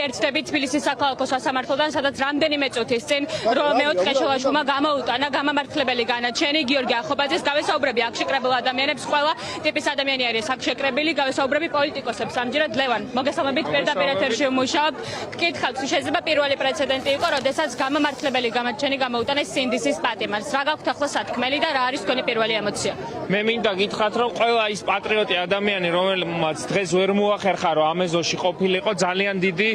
ერთდები თბილისის საქალაქო სასამართლოდან, სადაც რამდენიმე წუთის წინ მეოთხე შელაშუმა გამოუტანა გამამართლებელი განაჩენი გიორგი ახობაძეს. გავესაუბრები აქ შეკრებილ ადამიანებს, ყველა ტიპის ადამიანი არის აქ შეკრებილი, გავესაუბრები პოლიტიკოსებს. ამჯერად ლევან, მოგესალმებით, პირდაპირ ეთერში ვმუშაობთ. გკითხავთ, შეიძლება პირველი პრეცედენტი იყო, როდესაც გამამართლებელი განაჩენი გამოუტანეს სინდისის პატიმარს. რა გაქვთ ახლა სათქმელი და რა არის თქვენი პირველი ემოცია? მე მინდა გითხრათ, რომ ყველა ის პატრიოტი ადამიანი, რომელმაც დღეს ვერ მოახერხა, რომ ამ ეზოში ყოფილიყო, ძალიან დიდი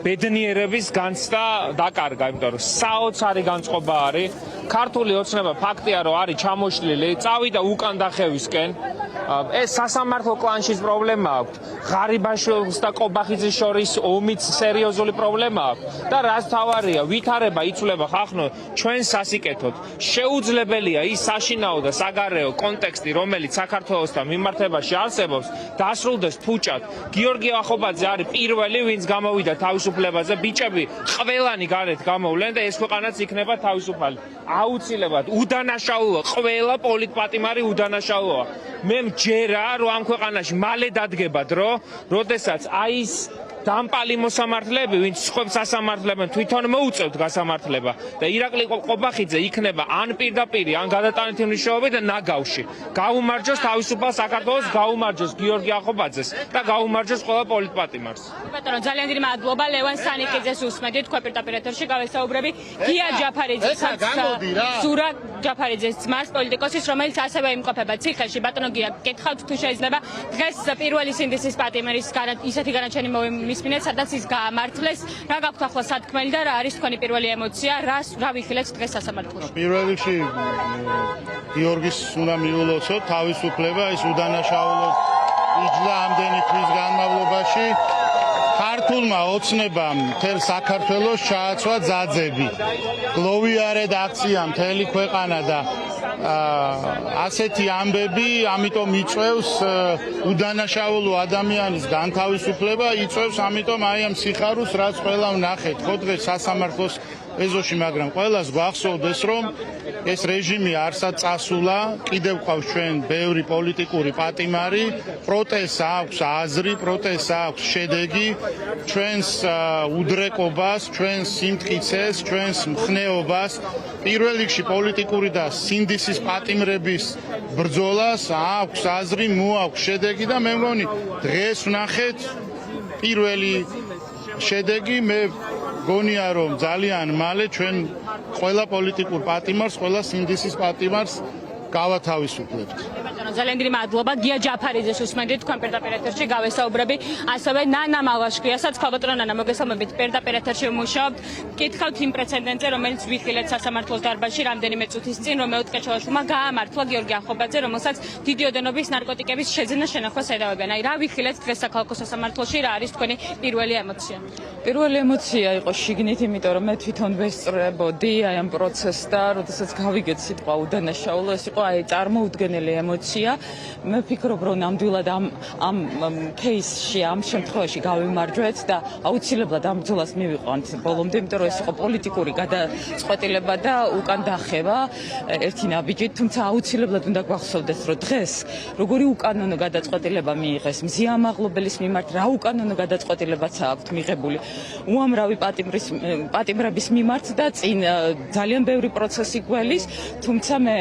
ბედნიერების განცდა დაკარგა, იმიტომ რომ საოცარი განწყობა არის. ქართული ოცნება ფაქტია, რომ არის ჩამოშლილი, წავიდა უკან დახევისკენ. ეს სასამართლო კლანშის პრობლემა აქვს. ღარიბაშვილს და კობახიძის შორის ომიც სერიოზული პრობლემა აქვს. და რაც თავარია, ვითარება იცვლება ხახნო ჩვენ სასიკეთოდ. შეუძლებელია ის საშინაო და საგარეო კონტექსტი, რომელიც საქართველოსთან მიმართებაში არსებობს, დასრულდეს ფუჭად. გიორგი ახობაძე არის პირველი, ვინც გამოვიდა თავისუფლებაზე. ბიჭები ყველანი გარეთ გამოვლენ და ეს ქვეყანაც იქნება თავისუფალი. აუცილებლად უდანაშაულოა, ყველა პოლიტპატიმარი უდანაშაულოა. მე მჯერა, რომ ამ ქვეყანაში მალე დადგება დრო, როდესაც აი ის დამპალი მოსამართლეები, ვინც სხვებს ასამართლებენ, თვითონ მოუწევთ გასამართლება და ირაკლი ყობახიძე იქნება ან პირდაპირ, ან გადატანითი მნიშვნელობით და ნაგავში. გაუმარჯოს თავისუფალ საქართველოს, გაუმარჯოს გიორგი ახობაძეს და გაუმარჯოს ყველა პოლიტპატიმარს. ბატონო, ძალიან დიდი მადლობა. ლევან სანიკიძეს უსმენთ, თქვენ პირდაპირ ეთერში გავესაუბრები გია ჯაფარიძეს, ზურა ჯაფარიძეს ძმას, პოლიტიკოსის, რომელიც ასევე იმყოფება ციხეში. ბატონო გია, გითხავთ თუ შეიძლება დღეს პირველი სინდისის პატიმარის ისეთი განაჩენი მისმინეთ, სადაც ის გაამართლეს. რა გაქვთ ახლა სათქმელი და რა არის თქვენი პირველი ემოცია? რა ვიხილეთ დღეს სასამართლოში? პირველ რიგში გიორგის უნდა მიულოცო თავისუფლება, ის უდანაშაულოდ იჯდა ამდენი თვის განმავლობაში. ქართულმა ოცნებამ მთელ საქართველოს ჩააცვა ძაძები. გლოვიარედ აქცია მთელი ქვეყანა და ასეთი ამბები, ამიტომ იწევს უდანაშაულო ადამიანის განთავისუფლება, იწევს ამიტომ აი ამ სიხარულს, რაც ყველა ვნახეთ ხო დღეს სასამართლოს ეზოში, მაგრამ ყველას გვახსოვდეს, რომ ეს რეჟიმი არსად წასულა, კიდევ ყავს ჩვენ ბევრი პოლიტიკური პატიმარი, პროტესტს აქვს აზრი, პროტესტს აქვს შედეგი, ჩვენს უდრეკობას, ჩვენს სიმტკიცეს, ჩვენს მხნეობას, პირველ რიგში პოლიტიკური და სინდისის პატიმრების ბრძოლას აქვს აზრი, მოაქვს შედეგი და მე მგონი დღეს ვნახეთ პირველი შედეგი. მე გონია რომ ძალიან მალე ჩვენ ყველა პოლიტიკურ პატიმარს, ყველა სინდისის პატიმარს გავათავისუფლებთ. ძალიან დიდი მადლობა. გია ჯაფარიძეს უსმენთ, თქვენ პირდაპირ ეთერში გავესაუბრები. ასევე ნანა მალაშკრიასაც, ქალბატონო ნანა, მოგესალმებით, პირდაპირ ეთერში ვმუშაობთ. გითხავთ იმ პრეცედენტზე, რომელიც ვიხილეთ სასამართლოს დარბაზში რამდენიმე წუთის წინ, რომ მეოთხე შელაშუმა გაამართლა გიორგი ახობაძე, რომელსაც დიდი ოდენობის ნარკოტიკების შეძენა შენახვას ედავებიან. აი რა ვიხილეთ დღეს საქალაქო სასამართლოში, რა არის თქვენი პირველი ემოცია? პირველი ემოცია იყო შიგნით, იმიტომ რომ მე თვითონ ვესწრებოდი აი ამ პროცესს და როდესაც გავიგეთ სიტყვა უდანაშაულო, ეს იყო აი წარმოუდგენელი ემოცია. მე ვფიქრობ, რომ ნამდვილად ამ кейსში, ამ შემთხვევაში გავიმარჯვეთ და აუცილებლად ამ ბრძოლას მივიყვანთ ბოლომდე, იმიტომ რომ ეს იყო პოლიტიკური გადაწყვეტილება და უკან დახევა ერთი ნაბიჯით, თუმცა აუცილებლად უნდა გვახსოვდეს, რომ დღეს როგორი უკანონო გადაწყვეტილება მიიღეს მზიამაღლობელის მიმართ, რა უკანონო გადაწყვეტილებაც აქვთ მიღებული უამრავი პატიმრების მიმართ და წინ ძალიან ბევრი პროცესი გველის, თუმცა მე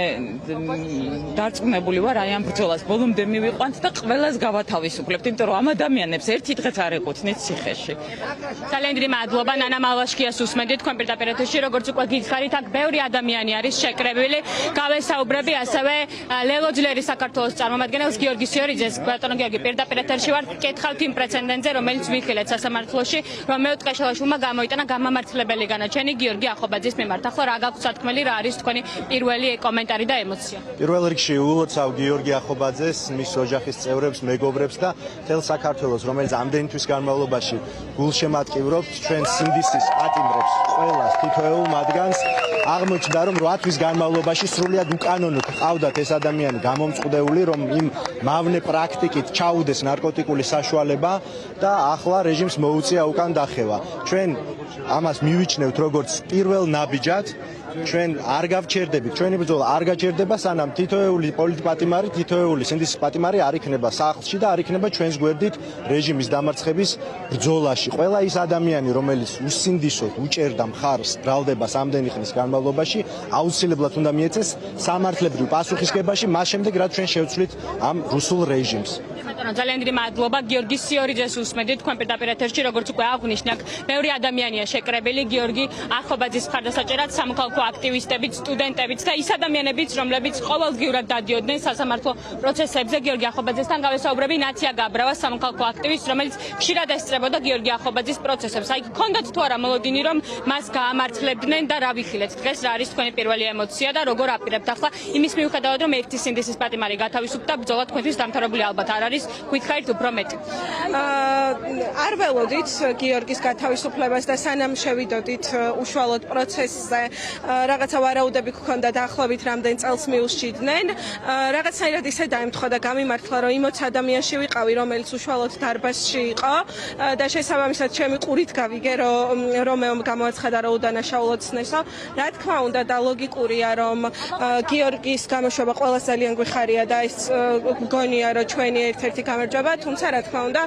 დარწმუნებული ვარ, აი ამ ბრძოლას ბოლომდე მივიყვანთ და ყველას გავათავისუფლებთ, იმიტომ რომ ამ ადამიანებს ერთი დღეც არ ეკუთვნით ციხეში. ძალიან დიდი მადლობა. ნანა მალაშკრიას უსმენთ, თქვენ პირდაპირ ეთერში, როგორც უკვე გითხარით, აქ ბევრი ადამიანი არის შეკრებილი. გავესაუბრები ასევე ლელო ძლიერი საქართველოს წარმომადგენელს გიორგი სიორიძეს. ბატონო გიორგი, პირდაპირ ეთერში ვარ, გკითხავთ იმ პრეცედენტზე, რომელიც ვიხილეთ სასამართლოში, რომ მეოთხე შელაშუმა გამოიტანა გამამართლებელი განაჩენი გიორგი ახობაძის მიმართ. ახლა რა გაქვთ სათქმელი, რა არის თქვენი პირველი კომენტარი და ემოცია? პირველ რიგში ულოცავ გიორგი ახობაძეს, მის ოჯახის წევრებს, მეგობრებს და მთელ საქართველოს, რომელიც ამდენი თვის განმავლობაში გულშემატკივრობთ ჩვენ სინდისის პატიმრებს, ყველას, თითოეულ მათგანს. აღმოჩნდა, რომ 8 თვის განმავლობაში სრულიად უკანონოდ ყავდათ ეს ადამიანი გამომწყდეული, რომ იმ მავნე პრაქტიკით ჩაუდეს ნარკოტიკული საშუალება და ახლა რეჟიმს მოუწია უკან დახევა. ჩვენ ამას მივიჩნევთ როგორც პირველ ნაბიჯად ჩვენ არ გავჩერდებით, ჩვენი ბრძოლა არ გაჩერდება, სანამ თითოეული პოლიტპატიმარი, თითოეული სინდისის პატიმარი არ იქნება სახლში და არ იქნება ჩვენს გვერდით რეჟიმის დამარცხების ბრძოლაში. ყველა ის ადამიანი, რომელიც უსინდისოდ უჭერდა მხარს ბრალდებას ამდენი ხნის განმავლობაში, აუცილებლად უნდა მიეცეს სამართლებრივ პასუხისგებაში, მას შემდეგ რაც ჩვენ შევცვლით ამ რუსულ რეჟიმს. ძალიან დიდი მადლობა გიორგი სიორიძეს უსმენთ თქვენ პირდაპირ ეთერში როგორც უკვე აღვნიშნე აქ მეორე ადამიანია შეკრებილი გიორგი ახობაძის მხარდასაჭერად სამოქალაქო აქტივისტებიც სტუდენტებიც და ის ადამიანებიც რომლებიც ყოველდღიურად დადიოდნენ სასამართლო პროცესებზე გიორგი ახობაძესთან გავესაუბრები ნაცია გაბრავა სამოქალაქო აქტივისტს რომელიც ხშირად ესწრებოდა გიორგი ახობაძის პროცესებს აი გქონდათ თუ არა მოლოდინი რომ მას გაამართლებდნენ და რა ვიხილეთ დღეს რა არის თქვენი პირველი ემოცია და როგორ აპირებთ ახლა იმის მიუხედავად რომ ერთი სინდისის პატიმარი გათავისუფლდა ბრძოლა თქვენთვის დამთავრებული ალბათ არ არის გითხარით უფრო მეტი. არ ველოდით გიორგის გათავისუფლებას და სანამ შევიდოდით უშუალოდ პროცესზე რაღაცა ვარაუდები გქონდა დაახლოებით რამდენ წელს მიუსჭიდნენ. რაღაცნაირად ისე დაემთხვა და გამიმართლა რომ 20 ადამიანში ვიყავი რომელიც უშუალოდ დარბაზში იყო და შესაბამისად ჩემი ყურით გავიგე რომ რომეომ გამოაცხადა რომ უდანაშაულოდ ცნესო. რა თქმა უნდა და ლოგიკურია რომ გიორგის გამოშვება ყველას ძალიან გვიხარია და ის მგონია რომ ჩვენი ერთ-ერთი გამარჯვება, თუმცა რა თქმა უნდა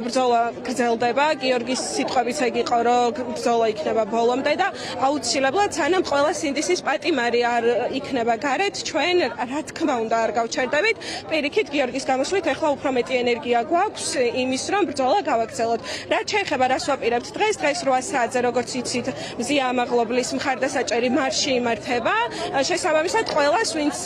ბრძოლა გრძელდება. გიორგის სიტყვებიც ეგ იყო, რომ ბრძოლა იქნება ბოლომდე და აუცილებლად სანამ ყველა სინდისის პატიმარი არ იქნება გარეთ, ჩვენ რა თქმა უნდა არ გავჩერდებით. პირიქით გიორგის გამოსვლით ახლა უფრო მეტი ენერგია გვაქვს იმის რომ ბრძოლა გავაგრძელოთ. რაც შეეხება რას ვაპირებთ დღეს 8 საათზე როგორც იცით მზია ამაღლობლის მხარდასაჭერი მარში იმართება. შესაბამისად ყველას ვინც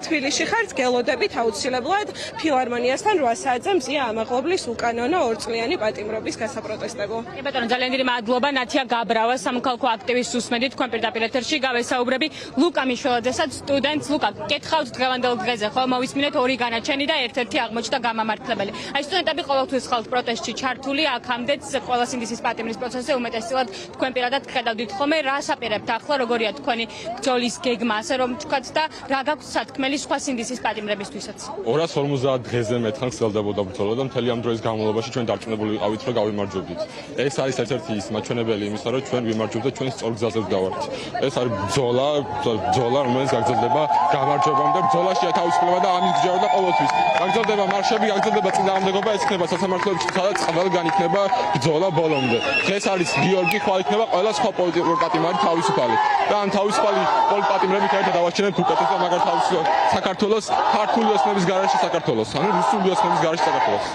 თბილისში ხართ გელოდებით აუცილებლად ფილარმონიასთან 8 საათზე მზია ამაღლობლის უკანონო 2 წლიანი პატიმრობის გასაპროტესტებო. ბატონო ძალიან დიდი მადლობა ნათია გაბრავა სამოქალაქო აქტივისტს უსმენთ თქვენ პირდაპირ ეთერში გავესაუბრები ლუკა მიშველაძესაც სტუდენტს ლუკა გითხავთ დღევანდელ დღეზე ხო მოვისმინეთ ორი განაჩენი და ერთ-ერთი აღმოჩნდა გამამართლებელი. აი სტუდენტები ყოველთვის ხალხ პროტესტში ჩართული აქამდეც ყველა სინდისის პატიმრის პროცესზე უმეტესწილად თქვენ პირადად ხედავდით ხოლმე რას აპირებთ ახლა როგორია თქვენი ბრძოლის გეგმა ასე რომ თქვათ და რა გაქვთ სათქმელი სხვა სინდისის პატიმრებისთვისაც 250 დღეზე მეტხან გრძელდებოდა ბრძოლა და მთელი ამ დროის განმავლობაში ჩვენ დარწმუნებული ვიყავით რომ გავიმარჯვებდით. ეს არის ერთ-ერთი ის მაჩვენებელი იმისა რომ ჩვენ ვიმარჯვებთ და ჩვენ სწორ გზაზე ვდავართ. ეს არის ბრძოლა რომელიც გაგრძელდება გამარჯვებამდე ბრძოლაში თავისუფლება და ამის გზა და ყოველთვის გაგრძელდება მარშები გაგრძელდება წინააღმდეგობა ეს იქნება სასამართლოებში სადაც ყველგან იქნება ბრძოლა ბოლომდე. დღეს არის გიორგი ხვალ იქნება ყველა სხვა პოლიტიკური პატიმარი თავისუფალი და ამ თავისუფალი პოლიტპატიმრებით ერთად დავაჩერებთ უკეთეს და მაგარ თავისუფალ საქართველოს ქართული ოსნების გარშე საქართველოს ანუ რუსული ოსნების გარშე საქართველოს.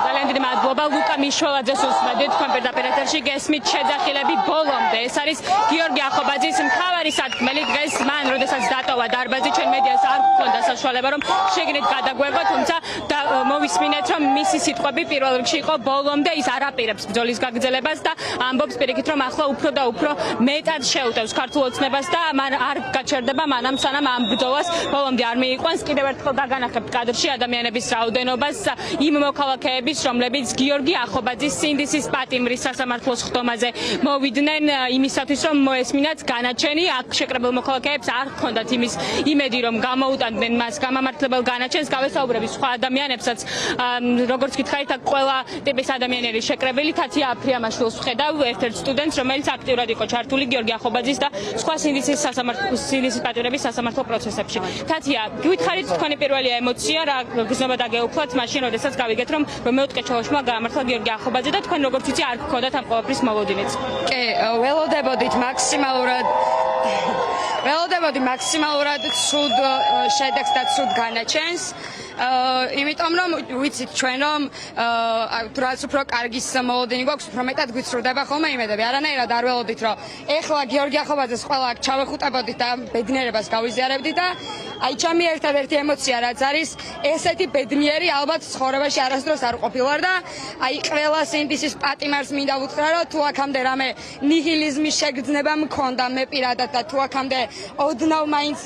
ძალიან დიდი მადლობა ლუკა მიშველაძეს უსმენთ თქვენ პირდაპირ ეთერში გესმით შეძახილები ბოლომდე ეს არის გიორგი ახობაძის მთავარი სათქმელი დღეს მან როდესაც დატოვა დარბაზი ჩვენ მედიას არ გქონდა საშუალება რომ შეგნით გადაგვერვა თუმცა მოვისმინეთ რომ მისი სიტყვები პირველ რიგში იყო ბოლომდე ის არ აპირებს ბრძოლის გაგრძელებას და ამბობს პირიქით რომ ახლა უფრო და უფრო მეტად შეუტევს ქართულ ოცნებას და მან არ გაჩერდება მანამ სანამ ამ ბრძოლას ბოლომდე არ მიიყვანს კიდევ ერთხელ დაგანახებთ კადრში ადამიანების რაოდენობას იმ მოქალაქეების რომლებიც გიორგი ახობაძის სინდისის პატიმრის სასამართლოს ხდომაზე მოვიდნენ იმისათვის რომ მოესმინათ განაჩენი აქ შეკრებილ მოქალაქეებს არ ჰქონდათ იმის იმედი რომ გამოუტანდნენ მას გამამართლებელ განაჩენს გავესაუბრები სხვა ადამიანებსაც როგორც გითხარით აქ ყველა ტიპის ადამიანი არის შეკრებილი თათია აფრიამაშვილს ვხედავ ერთ-ერთ სტუდენტს რომელიც აქტიურად იყო ჩართული გიორგი ახობაძის და სხვა სინდისის პატიმრების სასამართლო პროცესებში თათია გითხარით თქვენი პირველი ემოცია რა გზნობა დაგეუფლათ მაშინ როდესაც გავიგეთ რომ რომეო ტყეჩელაშვილმა გაამართლა გიორგი ახობაძე და თქვენ როგორც ვიცი არ გქონდათ ამ ყოველფრის მოლოდინიც კი ველოდებოდით მაქსიმალურად ცუდ შედეგს და ცუდ განაჩენს იმიტომ რომ ვიცით ჩვენ რომ რაც უფრო კარგის მოლოდინი გვაქვს უფრო მეტად გვიცრუდება ხოლმე იმედები არანაირად არ ველოდით რომ ეხლა გიორგი ახობაძეს ყველა აქ ჩავეხუტებოდით და ბედნიერებას გავიზიარებდით და აი ჩემი ერთადერთი ემოცია რაც არის ესეთი ბედნიერი ალბათ ცხოვრებაში არასდროს არ ყოფილვარ და აი ყველა სინდისის პატიმარს მინდა ვუთხრა რომ თუ აქამდე რამე ნიჰილიზმის შეგრძნება მქონდა მე პირადად და თუ აქამდე ოდნავ მაინც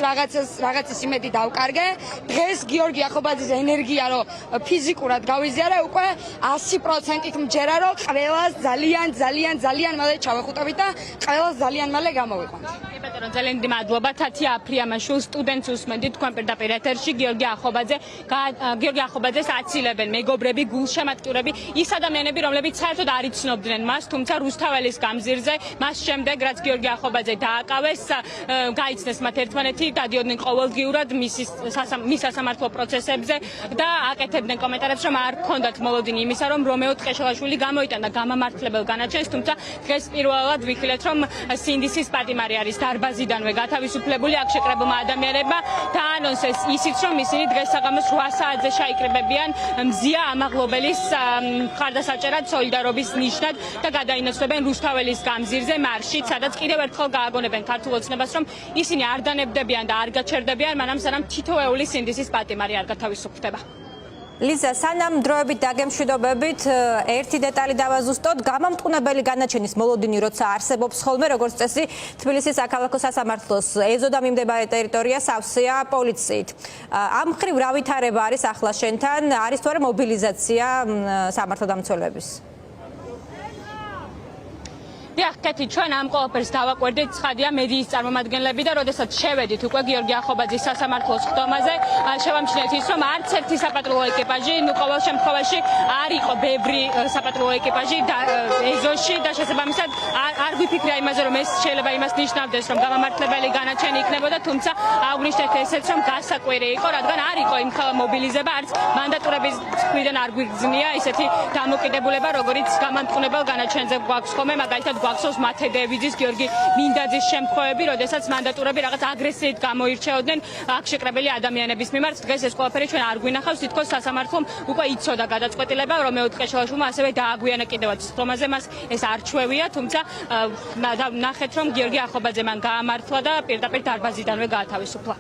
რაღაცის იმედი დავკარგე დღეს გიორგი ახობაძის ენერგია რომ ფიზიკურად გავიზიარე უკვე 100%-ით მჯერა რომ ყველას ძალიან მალე ჩავეხუტებით და ყველას ძალიან მალე გამოვიყვანთ. ბატონო ძალიან დიდი მადლობა თათია აფრიამაშვილ სტუდენტს უსმენთ მოდით თქვენ პირდაპირ ეთერში გიორგი ახობაძეს აცილებენ მეგობრები, გულშემატკივრები, ის ადამიანები, რომლებიც საერთოდ არ იცნობდნენ მას, თუმცა რუსთაველის გამზირზე, მას შემდეგ რაც გიორგი ახობაძე დააკავეს, გაიცნეს მათ ერთმანეთი, დადიოდნენ ყოველდღიურად მის სასამართლო პროცესებზე და აკეთებდნენ კომენტარებს, რომ არ ჰქონდათ მოლოდინი იმისა, რომ რომეო ტყეშელაშვილი გამოიტანა გამამართლებელ განაჩენს, თუმცა დღეს პირველად ვიხილეთ, რომ სინდისის პატიმარი არის დარბაზიდანვე გათავისუფლებული აქ შეკრებულმა ადამიანებმა დაანონსეს ისიც, რომ ისინი დღეს საღამოს 8 საათზე შეიკრიბებიან მზია ამაღლობელის მხარდასაჭერად სოლიდარობის ნიშნად და გადაინაცვლებენ რუსთაველის გამზირზე მარშით, სადაც კიდევ ერთხელ გააგონებენ ქართულ ოცნებას, რომ ისინი არ დანებდებიან და არ გაჩერდებიან, მანამ სანამ თითოეული სინდისის პატიმარი არ გათავისუფლდება. ლიზა, სანამ დროებით დაგემშვიდობებით, ერთი დეტალი დავაზუსტოთ, გამამტყუნებელი განაჩენის მოლოდინი როცა არსებობს ხოლმე, როგორც წესი, თბილისის საქალაქო სასამართლოს ეზოდან მიმდებარე ტერიტორია სავსეა პოლიციით. ამ მხრივ რა ვითარება არის ახლა შენთან, არის თუ არა მობილიზაცია სამართალდამცველების? კეთი, ჩვენ ამ ყველაფერს დავაკვირდით, ცხადია მედიის წარმომადგენლები და როდესაც შევედით უკვე გიორგი ახობაძის სასამართლოს ხდომაზე, შევამჩნიეთ ის, რომ არც ერთი საპატრულო ეკიპაჟი, ყოველ შემთხვევაში არ იყო ბევრი საპატრულო ეკიპაჟი ეზოში და შესაბამისად არ გვიფიქრია იმაზე, რომ ეს შეიძლება იმას ნიშნავდეს, რომ გამამართლებელი განაჩენი იქნებოდა, თუმცა აღვნიშნეთ ესეც, რომ გასაკვირი იყო, რადგან არ იყო იმ ხელ მობილიზება, არც მანდატურების მხრიდან არ გვიგზნია ისეთი დამოკიდებულება, როგორიც გამამტყუნებელ განაჩენზე გვაქვს ხოლმე, მაგალითად გვახსოვს მათე დევიძის, გიორგი მინდაძის შემთხვევები, როდესაც მანდატურები რაღაც აგრესიით გამოირჩეოდნენ აქ შეკრებილი ადამიანების მიმართ. დღეს ეს ყველაფერი ჩვენ არ გვინახავს, თითქოს სასამართლომ უკვე იცოდა გადაწყვეტილება, რომეო ტყეშელაშვილმა ასევე დააგვიანა კიდევაც ხდომაზე, მას ეს არ ჩვევია, თუმცა ნახეთ, რომ გიორგი ახობაძე მან გაამართლა და პირდაპირ დარბაზიდანვე გაათავისუფლა.